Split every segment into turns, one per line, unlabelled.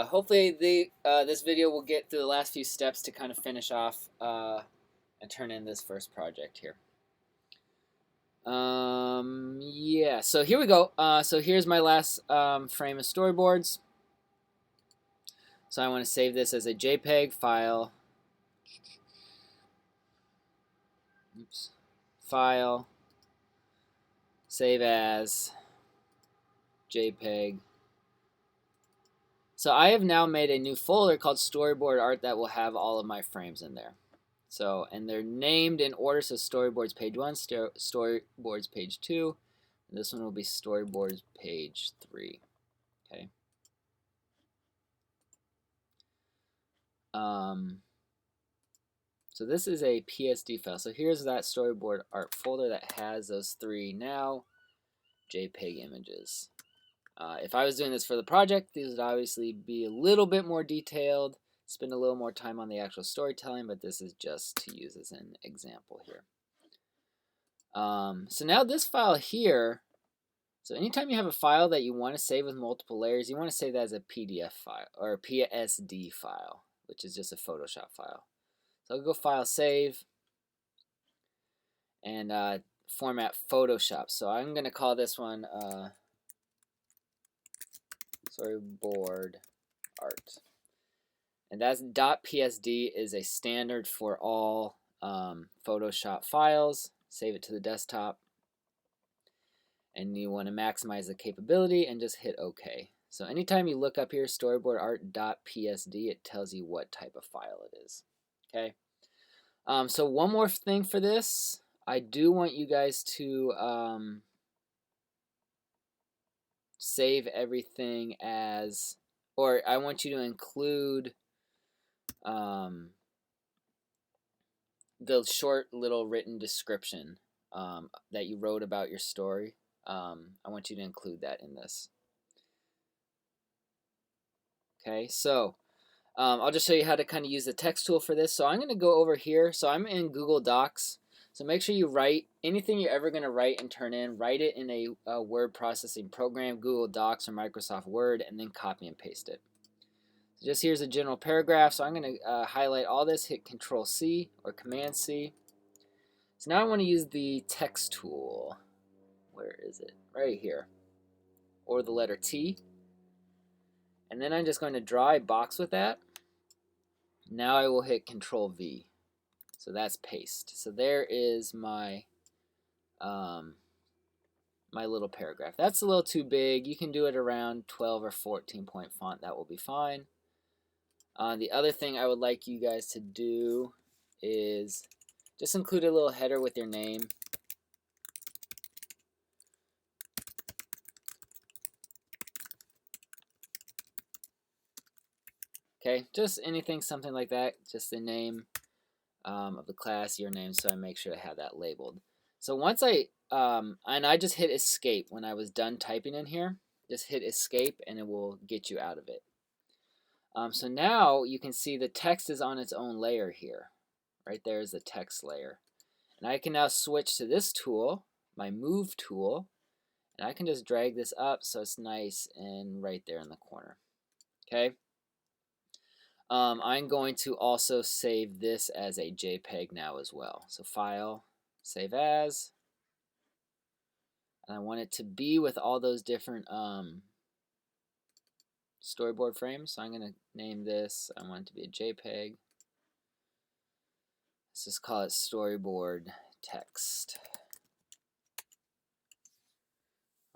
Hopefully this video will get through the last few steps to kind of finish off and turn in this first project here. Yeah, so here we go. So here's my last frame of storyboards. So I want to save this as a JPEG file. Oops. File. Save as JPEG. So I have now made a new folder called Storyboard Art that will have all of my frames in there. So, and they're named in order, so Storyboards page 1, Storyboards page 2, and this one will be Storyboards page 3. Okay. So this is a PSD file. So here's that Storyboard Art folder that has those 3 now JPEG images. If I was doing this for the project, these would obviously be a little bit more detailed, spend a little more time on the actual storytelling, but this is just to use as an example here. So now this file here, so anytime you have a file that you want to save with multiple layers, you want to save that as a PDF file or a PSD file, which is just a Photoshop file. So I'll go File, Save, and format Photoshop. So I'm going to call this one Storyboard Art. And that's .psd is a standard for all Photoshop files. Save it to the desktop. And you want to maximize the capability and just hit OK. So anytime you look up here, storyboardart.psd, it tells you what type of file it is. Okay. So one more thing for this, I do want you guys to save everything as, or I want you to include the short little written description that you wrote about your story. I want you to include that in this. Okay, so I'll just show you how to kind of use the text tool for this. So I'm going to go over here. So I'm in Google Docs. So make sure you write anything you're ever going to write and turn in. Write it in a word processing program, Google Docs or Microsoft Word, and then copy and paste it. So just here's a general paragraph. So I'm going to highlight all this, hit Control C or Command C. So now I want to use the text tool. Where is it? Right here. Or the letter T. And then I'm just going to draw a box with that. Now I will hit Control V. So that's paste. So there is my my little paragraph. That's a little too big. You can do it around 12 or 14 point font. That will be fine. The other thing I would like you guys to do is just include a little header with your name. Okay, just anything, something like that. Just the name of the class, your name, so I make sure to have that labeled. So once and I just hit escape when I was done typing in here. Just hit escape and it will get you out of it. So now you can see the text is on its own layer here. Right there is the text layer. And I can now switch to this tool, my move tool, and I can just drag this up so it's nice and right there in the corner. Okay. I'm going to also save this as a JPEG now as well. So File, Save As, and I want it to be with all those different storyboard frames. So I'm going to name this, I want it to be a JPEG. Let's just call it Storyboard Text.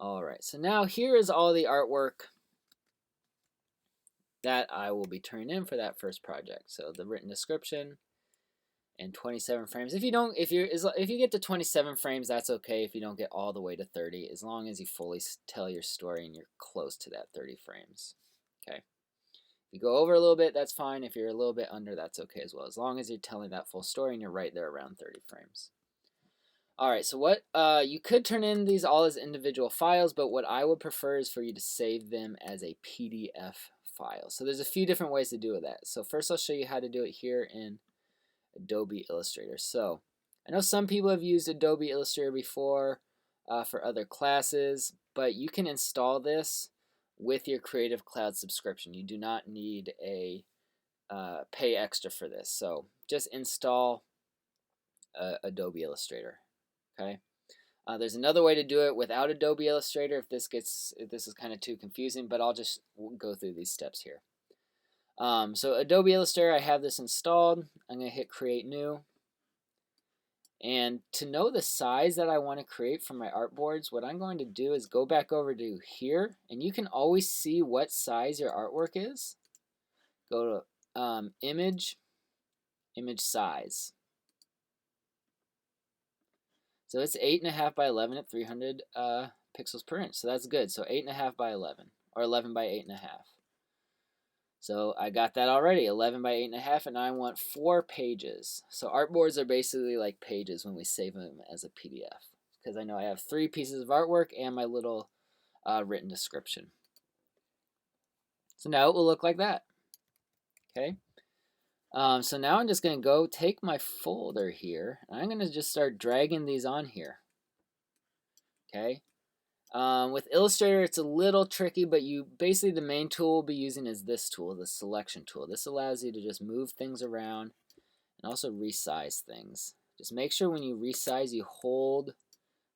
Alright, so now here is all the artwork that I will be turning in for that first project. So the written description and 27 frames. If you get to 27 frames, that's okay. If you don't get all the way to 30, as long as you fully tell your story and you're close to that 30 frames. Okay. If you go over a little bit, that's fine. If you're a little bit under, that's okay as well. As long as you're telling that full story and you're right there around 30 frames. Alright, so what you could turn in these all as individual files, but what I would prefer is for you to save them as a PDF file. So there's a few different ways to do that. So first I'll show you how to do it here in Adobe Illustrator. So I know some people have used Adobe Illustrator before for other classes, but you can install this with your Creative Cloud subscription. You do not need a pay extra for this. So just install Adobe Illustrator. Okay. There's another way to do it without Adobe Illustrator if this is kind of too confusing, but I'll just go through these steps here. So Adobe Illustrator, I have this installed. I'm going to hit Create New. And to know the size that I want to create for my artboards, what I'm going to do is go back over to here, and you can always see what size your artwork is. Go to Image Size. So it's 8.5 by 11 at 300 pixels per inch. So that's good. So 8.5 by 11, or 11 by 8.5. So I got that already, 11 by 8.5, and I want 4 pages. So artboards are basically like pages when we save them as a PDF, because I know I have 3 pieces of artwork and my little written description. So now it will look like that. Okay. So now I'm just going to go take my folder here, and I'm going to just start dragging these on here. Okay. With Illustrator, it's a little tricky, but basically the main tool we'll be using is this tool, the selection tool. This allows you to just move things around and also resize things. Just make sure when you resize, you hold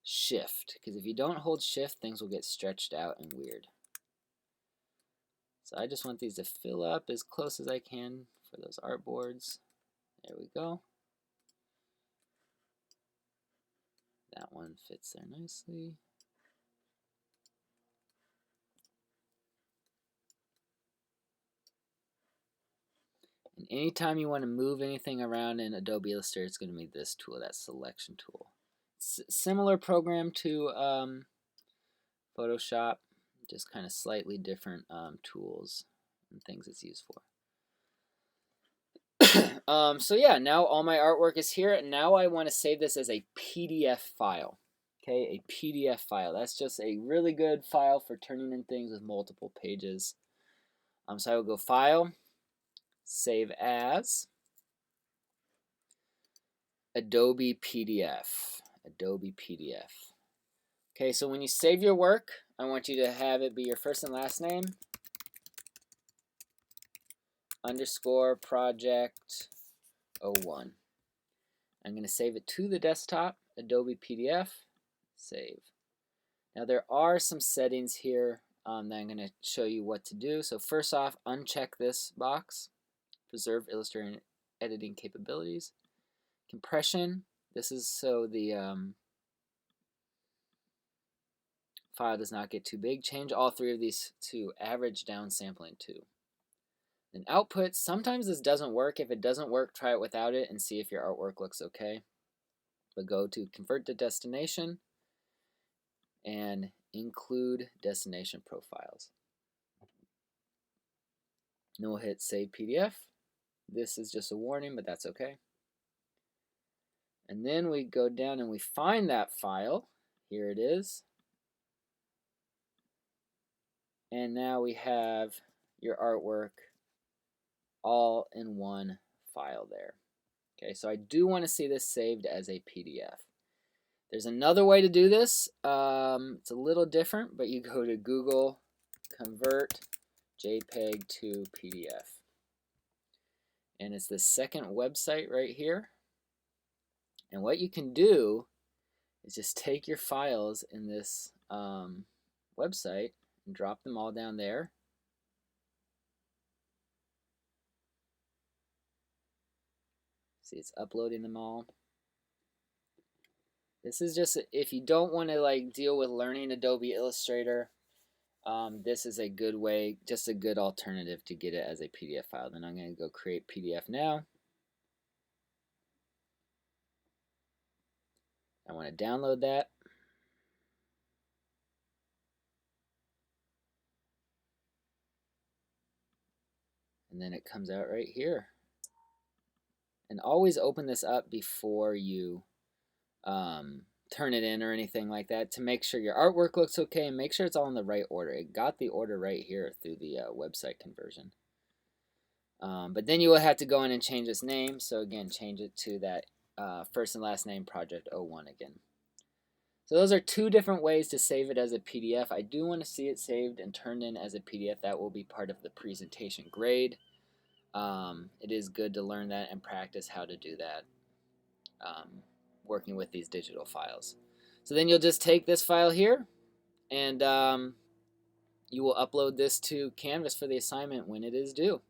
Shift, because if you don't hold Shift, things will get stretched out and weird. So I just want these to fill up as close as I can for those artboards. There we go. That one fits there nicely. And anytime you want to move anything around in Adobe Illustrator, it's going to be this tool, that selection tool. Similar program to Photoshop, just kind of slightly different tools and things it's used for. So yeah, now all my artwork is here, and now I want to save this as a PDF file. Okay, a PDF file. That's just a really good file for turning in things with multiple pages. So I will go File, Save As, Adobe PDF. Adobe PDF. Okay, so when you save your work, I want you to have it be your first and last name, _ project 01. I'm going to save it to the desktop, Adobe PDF, save. Now there are some settings here that I'm going to show you what to do. So first off, uncheck this box, preserve Illustrator editing capabilities. Compression, this is so the file does not get too big. Change all 3 of these to average downsampling 2. And output, sometimes this doesn't work. If it doesn't work, try it without it and see if your artwork looks okay. But go to convert to destination and include destination profiles. Then we'll hit save PDF. This is just a warning, but that's okay. And then we go down and we find that file. Here it is. And now we have your artwork all in one file there. Okay, so I do want to see this saved as a PDF. There's another way to do this. It's a little different, but you go to Google, convert JPEG to PDF. And it's the second website right here. And what you can do is just take your files in this website and drop them all down there. See, it's uploading them all. This is just if you don't want to like deal with learning Adobe Illustrator, this is a good way, just a good alternative to get it as a PDF file. Then I'm going to go create PDF now. I want to download that. And then it comes out right here. And always open this up before you turn it in or anything like that to make sure your artwork looks okay and make sure it's all in the right order. It got the order right here through the website conversion. But then you will have to go in and change its name. So again, change it to that first and last name project 01 again. So those are two different ways to save it as a PDF. I do want to see it saved and turned in as a PDF. That will be part of the presentation grade. It is good to learn that and practice how to do that, working with these digital files. So then you'll just take this file here and you will upload this to Canvas for the assignment when it is due.